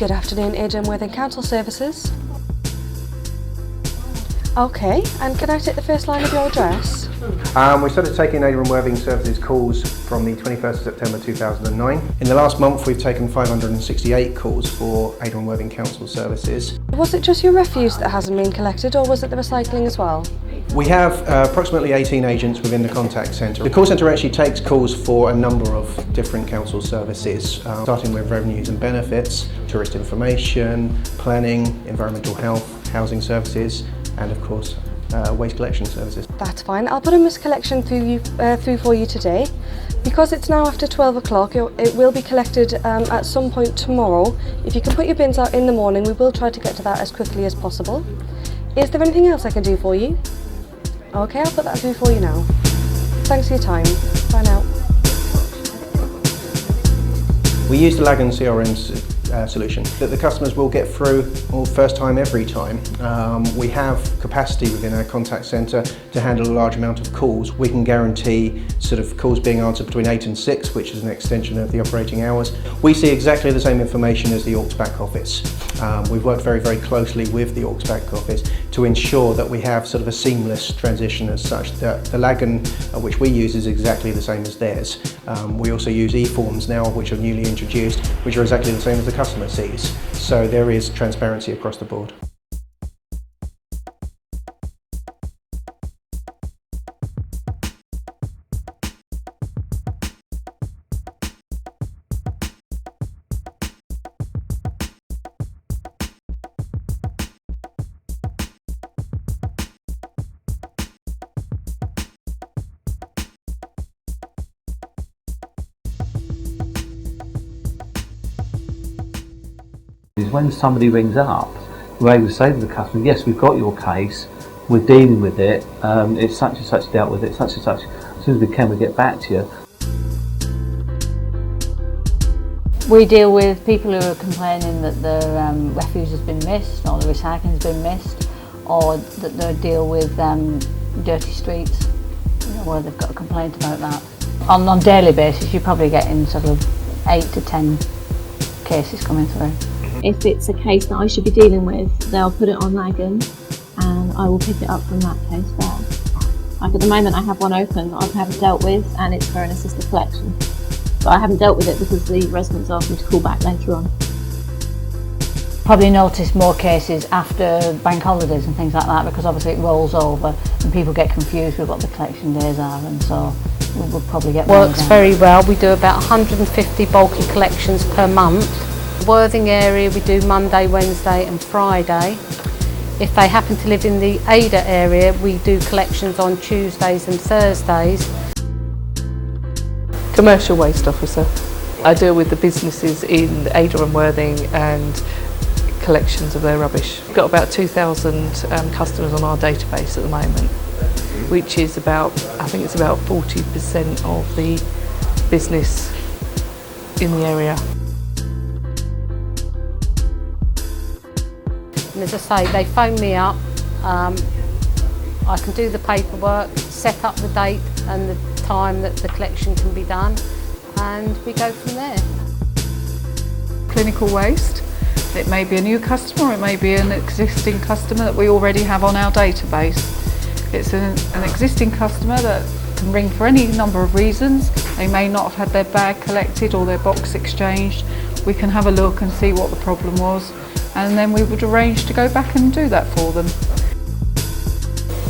Good afternoon, Adur Worthing Council Services. Okay, and can I take the first line of your address? We started taking Adur Worthing Services calls from the 21st of September 2009. In the last month we've taken 568 calls for Adur Worthing Council Services. Was it just your refuse that hasn't been collected, or was it the recycling as well? We have approximately 18 agents within the contact centre. The call centre actually takes calls for a number of different council services, starting with revenues and benefits, tourist information, planning, environmental health, housing services, and of course waste collection services. That's fine. I'll put a missed collection through for you today. Because it's now after 12 o'clock, it will be collected at some point tomorrow. If you can put your bins out in the morning, we will try to get to that as quickly as possible. Is there anything else I can do for you? Okay, I'll put that through for you now. Thanks for your time. Bye now. We use the Lagan CRM solution that the customers will get through first time every time. We have capacity within our contact centre to handle a large amount of calls. We can guarantee sort of calls being answered between 8 and 6, which is an extension of the operating hours. We see exactly the same information as the Orcs back office. We've worked very, very closely with the Orcs back office to ensure that we have sort of a seamless transition as such that the Lagan which we use is exactly the same as theirs. We also use e-forms now, which are newly introduced, which are exactly the same as the customer sees. So there is transparency across the board. When somebody rings up, we're able to say to the customer, yes, we've got your case, we're dealing with it, it's such and such dealt with it, such and such, as soon as we can we get back to you. We deal with people who are complaining that their refuse has been missed, or the recycling has been missed, or that they deal with dirty streets, where they've got a complaint about that. On a daily basis, you're probably getting sort of 8 to 10 cases coming through. If it's a case that I should be dealing with, they'll put it on Lagan and I will pick it up from that case there. Like at the moment I have one open that I haven't dealt with and it's for an assisted collection. But I haven't dealt with it because the residents asked me to call back later on. Probably notice more cases after bank holidays and things like that, because obviously it rolls over and people get confused with what the collection days are, and so we'll probably get Works very well. We do about 150 bulky collections per month. Worthing area we do Monday, Wednesday and Friday. If they happen to live in the Ada area, we do collections on Tuesdays and Thursdays. Commercial waste officer. I deal with the businesses in Ada and Worthing and collections of their rubbish. We've got about 2,000 customers on our database at the moment, which is about, I think it's about 40% of the business in the area. And as I say, they phone me up, I can do the paperwork, set up the date and the time that the collection can be done, and we go from there. Clinical waste. It may be a new customer, or it may be an existing customer that we already have on our database. It's an existing customer that can ring for any number of reasons. They may not have had their bag collected or their box exchanged. We can have a look and see what the problem was, and then we would arrange to go back and do that for them.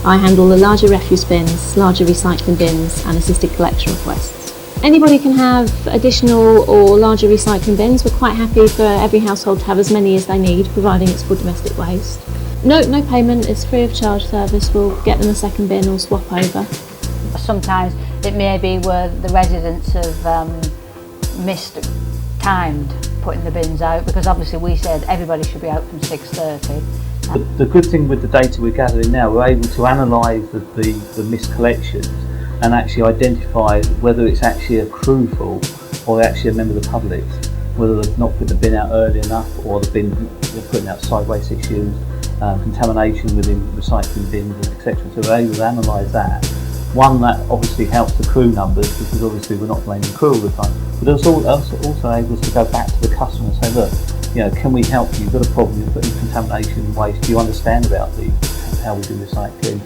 I handle the larger refuse bins, larger recycling bins and assisted collection requests. Anybody can have additional or larger recycling bins. We're quite happy for every household to have as many as they need, providing it's for domestic waste. No payment, it's free of charge service. We'll get them a second bin or swap over. Sometimes it may be where the residents have timed putting the bins out, because obviously we said everybody should be out from 6:30. The good thing with the data we're gathering now, we're able to analyse the missed collections and actually identify whether it's actually a crew fault or actually a member of the public, whether they've not put the bin out early enough, or the bin they're putting out sideways issues, contamination within recycling bins, etc. So we're able to analyse that. One, that obviously helps the crew numbers, because obviously we're not blaming crew all the time, but it's also able to go back to the customer and say, look, can we help you? You've got a problem, you've got contamination, waste, do you understand about how we do recycling?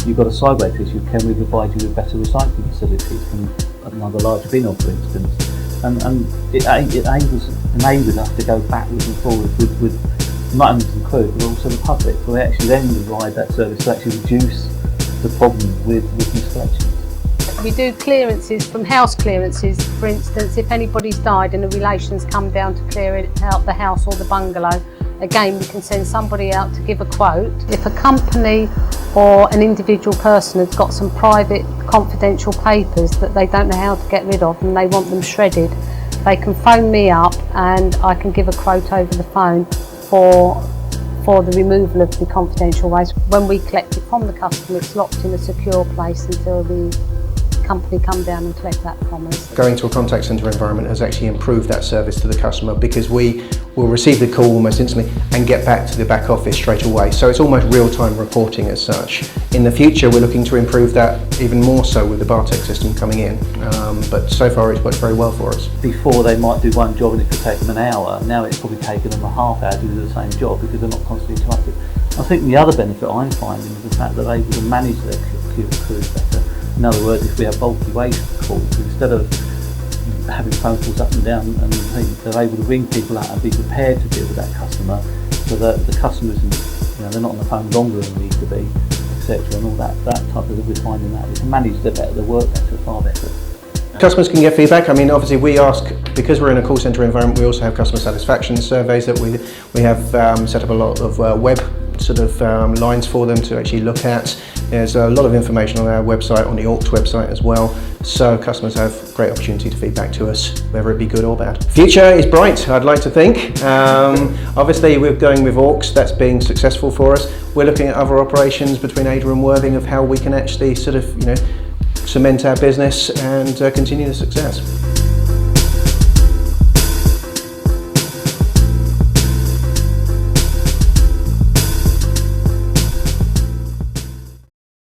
You've got a sideways issue, can we provide you with better recycling facilities from another larger bin, for instance? And it enables us to go backwards and forwards with not only the crew but also the public. So we actually then provide that service to actually reduce the problem with miscollections. We do clearances from house clearances. For instance, if anybody's died and the relations come down to clear out the house or the bungalow, again we can send somebody out to give a quote. If a company or an individual person has got some private confidential papers that they don't know how to get rid of and they want them shredded, they can phone me up and I can give a quote over the phone for the removal of the confidential waste. When we collect it from the customer, it's locked in a secure place until the company come down and collect that from us. Going to a contact centre environment has actually improved that service to the customer because we will receive the call almost instantly and get back to the back office straight away. So it's almost real-time reporting as such. In the future we're looking to improve that even more so with the Bartek system coming in, but so far it's worked very well for us. Before they might do one job and it could take them an hour, now it's probably taken them a half hour to do the same job because they're not constantly interrupted. I think the other benefit I'm finding is the fact that they're able to manage their crews better. In other words, if we have bulky waste calls, instead of having phone calls up and down, and they're able to ring people out and be prepared to deal with that customer, so that the customers, they're not on the phone longer than they need to be, etc. And all that type of, we're finding that we can manage their work better, far better. Customers can get feedback. I mean, obviously we ask, because we're in a call centre environment, we also have customer satisfaction surveys that we have set up a lot of web lines for them to actually look at. There's a lot of information on our website, on the Orcs website as well, so customers have great opportunity to feedback to us, whether it be good or bad. Future is bright, I'd like to think. Obviously we're going with Orcs, that's being successful for us. We're looking at other operations between Adur and Worthing of how we can actually cement our business and continue the success.